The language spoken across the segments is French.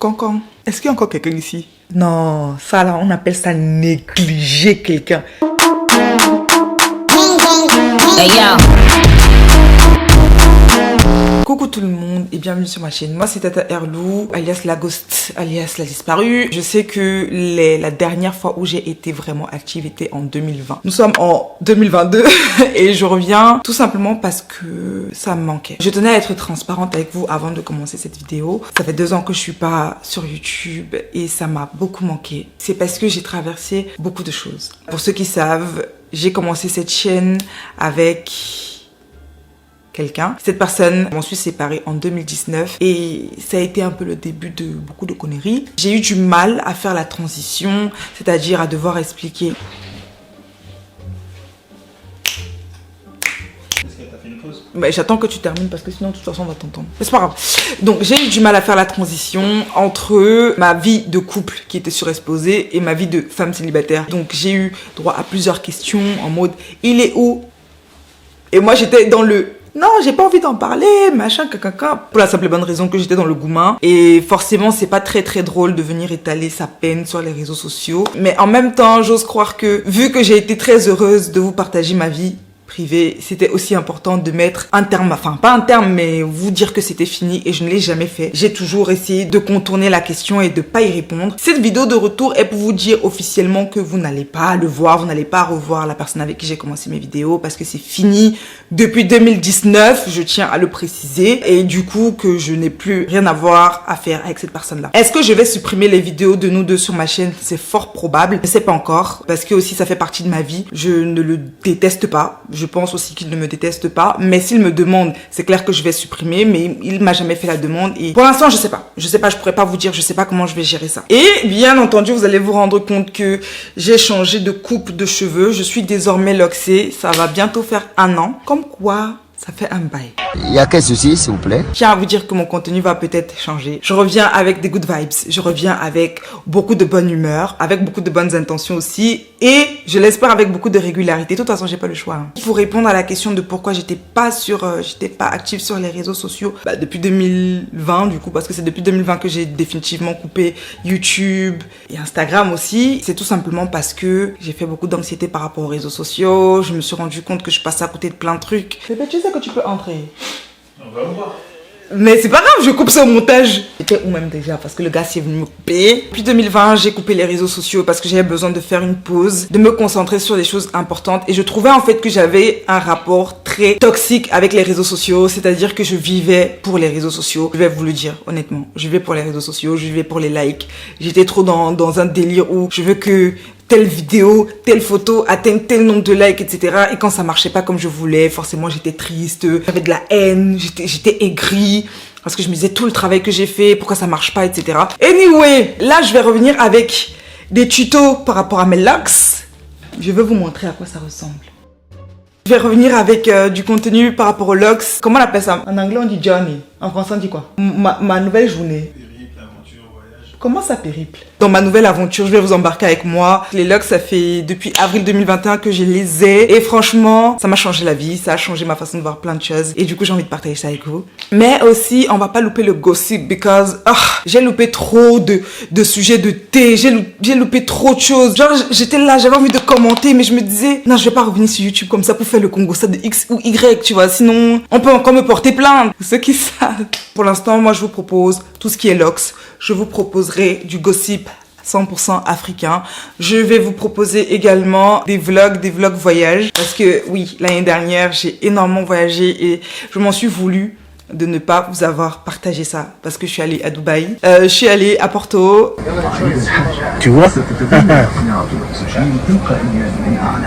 Cancan, est-ce qu'il y a encore quelqu'un ici? Non, ça là, on appelle ça négliger quelqu'un. Hey, yo. Coucou tout le monde et bienvenue sur ma chaîne. Moi c'est Tata Herlou, alias la Ghost, alias la disparue. Je sais que la dernière fois où j'ai été vraiment active était en 2020. Nous sommes en 2022 et je reviens tout simplement parce que ça me manquait. Je tenais à être transparente avec vous avant de commencer cette vidéo. Ça fait 2 ans que je suis pas sur YouTube et ça m'a beaucoup manqué. C'est parce que j'ai traversé beaucoup de choses. Pour ceux qui savent, j'ai commencé cette chaîne avec quelqu'un. Cette personne, je m'en suis séparée en 2019 et ça a été un peu le début de beaucoup de conneries. J'ai eu du mal à faire la transition, c'est-à-dire à devoir expliquer. Est-ce que t'as fait une pause? Mais j'attends que tu termines parce que sinon de toute façon on va t'entendre. Mais c'est pas grave. Donc j'ai eu du mal à faire la transition entre ma vie de couple qui était surexposée et ma vie de femme célibataire. Donc j'ai eu droit à plusieurs questions en mode il est où? Et moi j'étais dans le non, j'ai pas envie d'en parler, machin, caca. Pour la simple et bonne raison que j'étais dans le goumin. Et forcément, c'est pas très drôle de venir étaler sa peine sur les réseaux sociaux. Mais en même temps, j'ose croire que, vu que j'ai été très heureuse de vous partager ma vie privée, c'était aussi important de mettre un terme, enfin pas un terme, mais vous dire que c'était fini et je ne l'ai jamais fait. J'ai toujours essayé de contourner la question et de pas y répondre. Cette vidéo de retour est pour vous dire officiellement que vous n'allez pas le voir, vous n'allez pas revoir la personne avec qui j'ai commencé mes vidéos parce que c'est fini depuis 2019, je tiens à le préciser, et du coup que je n'ai plus rien à voir à faire avec cette personne-là. Est-ce que je vais supprimer les vidéos de nous deux sur ma chaîne? C'est fort probable, je sais pas encore, parce que aussi ça fait partie de ma vie. Je ne le déteste pas. Je pense aussi qu'il ne me déteste pas, mais s'il me demande, c'est clair que je vais supprimer, mais il m'a jamais fait la demande et pour l'instant, je sais pas, je pourrais pas vous dire, je sais pas comment je vais gérer ça. Et bien entendu, vous allez vous rendre compte que j'ai changé de coupe de cheveux, je suis désormais loxée, ça va bientôt faire 1 an, comme quoi ça fait un bail. Il y a quel souci, s'il vous plaît? Je tiens à vous dire que mon contenu va peut-être changer. Je reviens avec des good vibes. Je reviens avec beaucoup de bonne humeur, avec beaucoup de bonnes intentions aussi. Et je l'espère avec beaucoup de régularité. De toute façon, j'ai pas le choix. Il faut répondre à la question de pourquoi j'étais pas active sur les réseaux sociaux depuis 2020 du coup, parce que c'est depuis 2020 que j'ai définitivement coupé YouTube et Instagram aussi. C'est tout simplement parce que j'ai fait beaucoup d'anxiété par rapport aux réseaux sociaux. Je me suis rendu compte que je passais à côté de plein de trucs. Tu sais que tu peux entrer. On va voir. Mais c'est pas grave, je coupe ça au montage. J'étais où même déjà parce que le gars s'est venu me couper. Depuis 2020, j'ai coupé les réseaux sociaux parce que j'avais besoin de faire une pause, de me concentrer sur des choses importantes. Et je trouvais en fait que j'avais un rapport très toxique avec les réseaux sociaux. C'est-à-dire que je vivais pour les réseaux sociaux. Je vais vous le dire honnêtement. Je vivais pour les réseaux sociaux, je vivais pour les likes. J'étais trop dans un délire où je veux que telle vidéo, telle photo atteigne tel nombre de likes, etc. Et quand ça marchait pas comme je voulais, forcément j'étais triste, j'avais de la haine, j'étais aigrie. Parce que je me disais tout le travail que j'ai fait, pourquoi ça marche pas, etc. Anyway, là je vais revenir avec des tutos par rapport à mes locks. Je vais vous montrer à quoi ça ressemble. Je vais revenir avec du contenu par rapport aux locks. Comment on appelle ça? En anglais on dit journey. En français on dit quoi? Ma nouvelle journée. Périple, aventure, voyage. Comment ça périple? Dans ma nouvelle aventure, je vais vous embarquer avec moi. Les locks, ça fait depuis avril 2021 que je les ai. Et franchement, ça m'a changé la vie. Ça a changé ma façon de voir plein de choses. Et du coup, j'ai envie de partager ça avec vous. Mais aussi, on va pas louper le gossip because j'ai loupé trop de sujets de thé. J'ai loupé trop de choses. Genre, j'étais là, j'avais envie de commenter, mais je me disais, non, je vais pas revenir sur YouTube comme ça pour faire le Congo ça de X ou Y, tu vois. Sinon, on peut encore me porter plainte. Pour ceux qui savent. Pour l'instant, moi, je vous propose tout ce qui est locks. Je vous proposerai du gossip 100% africain. Je vais vous proposer également des vlogs voyages. Parce que oui, l'année dernière, j'ai énormément voyagé et je m'en suis voulu de ne pas vous avoir partagé ça. Parce que je suis allée à Dubaï. Je suis allée à Porto. Tu vois?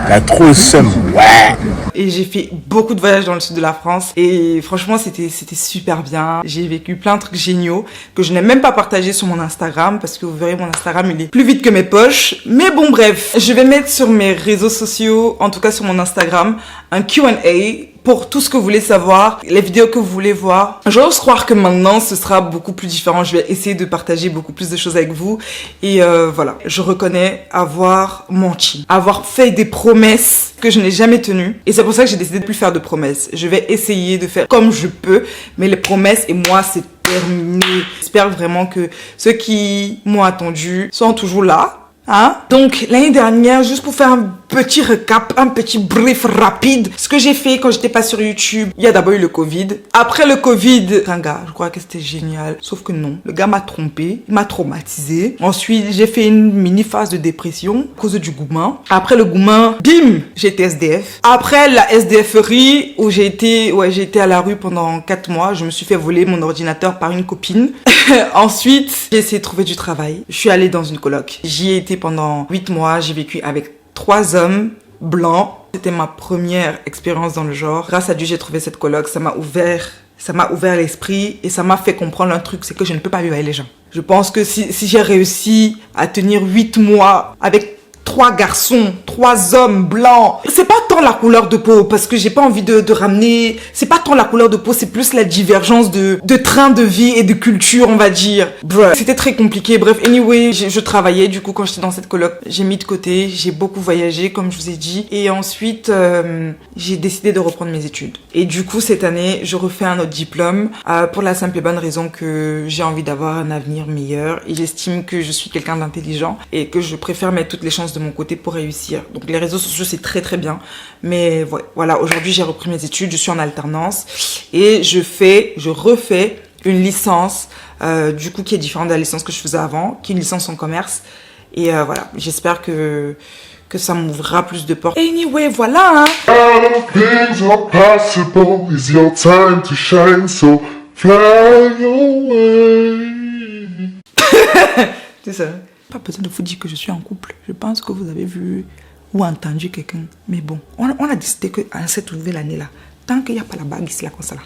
T'as trop le seum, ouais! Et j'ai fait beaucoup de voyages dans le sud de la France. Et franchement, c'était super bien. J'ai vécu plein de trucs géniaux que je n'ai même pas partagé sur mon Instagram. Parce que vous verrez, mon Instagram, il est plus vite que mes poches. Mais bon, bref. Je vais mettre sur mes réseaux sociaux, en tout cas sur mon Instagram, un Q&A pour tout ce que vous voulez savoir, les vidéos que vous voulez voir. J'ose croire que maintenant, ce sera beaucoup plus différent. Je vais essayer de partager beaucoup plus de choses avec vous. Et voilà, je reconnais avoir menti, avoir fait des promesses que je n'ai jamais tenues. Et c'est pour ça que j'ai décidé de plus faire de promesses. Je vais essayer de faire comme je peux, mais les promesses et moi, c'est terminé. J'espère vraiment que ceux qui m'ont attendu sont toujours là. Hein? Donc l'année dernière, juste pour faire un petit recap, un petit brief rapide, ce que j'ai fait quand j'étais pas sur YouTube, il y a d'abord eu le Covid. Après le Covid, un gars, je crois que c'était génial, sauf que non, le gars m'a trompé, il m'a traumatisé. Ensuite, j'ai fait une mini phase de dépression à cause du gourmand. Après le gourmand, bim, j'ai été SDF. Après la SDFerie où j'ai été à la rue pendant 4 mois, je me suis fait voler mon ordinateur par une copine. Ensuite, j'ai essayé de trouver du travail. Je suis allée dans une coloc. J'y ai été pendant 8 mois. J'ai vécu avec 3 hommes blancs. C'était ma première expérience dans le genre. Grâce à Dieu, j'ai trouvé cette coloc. Ça m'a ouvert l'esprit et ça m'a fait comprendre un truc, c'est que je ne peux pas vivre avec les gens. Je pense que si j'ai réussi à tenir 8 mois avec 3 garçons, 3 hommes blancs. C'est pas tant la couleur de peau, parce que j'ai pas envie de ramener... C'est pas tant la couleur de peau, c'est plus la divergence de train de vie et de culture, on va dire. Bruh. C'était très compliqué. Bref, anyway, je travaillais, du coup, quand j'étais dans cette coloc. J'ai mis de côté, j'ai beaucoup voyagé, comme je vous ai dit. Et ensuite, j'ai décidé de reprendre mes études. Et du coup, cette année, je refais un autre diplôme, pour la simple et bonne raison que j'ai envie d'avoir un avenir meilleur. Et j'estime que je suis quelqu'un d'intelligent et que je préfère mettre toutes les chances de mon côté pour réussir. Donc les réseaux sociaux, c'est très très bien, mais voilà, aujourd'hui j'ai repris mes études, je suis en alternance et je refais une licence du coup qui est différente de la licence que je faisais avant, qui est une licence en commerce. Et voilà, j'espère que ça m'ouvrira plus de portes. Anyway, voilà, hein. All things are possible. It's your time to shine, so fly away. C'est ça. Pas besoin de vous dire que je suis en couple. Je pense que vous avez vu ou entendu quelqu'un. Mais bon, on a décidé qu'à cette nouvelle année-là, tant qu'il n'y a pas la bague ici, là, comme ça, là,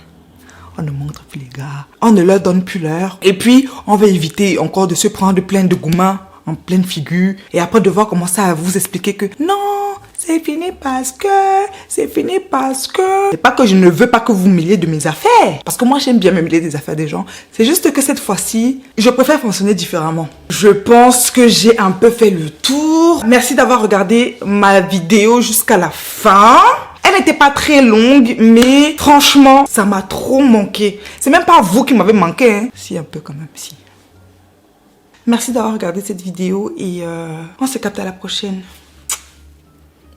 on ne montre plus les gars. On ne leur donne plus l'heure. Et puis, on va éviter encore de se prendre plein de gourmands en pleine figure. Et après, devoir commencer à vous expliquer que non, c'est fini parce que... C'est pas que je ne veux pas que vous mêliez de mes affaires. Parce que moi, j'aime bien me mêler des affaires des gens. C'est juste que cette fois-ci, je préfère fonctionner différemment. Je pense que j'ai un peu fait le tour. Merci d'avoir regardé ma vidéo jusqu'à la fin. Elle n'était pas très longue, mais franchement, ça m'a trop manqué. C'est même pas vous qui m'avez manqué, hein. Si, un peu quand même, si. Merci d'avoir regardé cette vidéo et on se capte à la prochaine.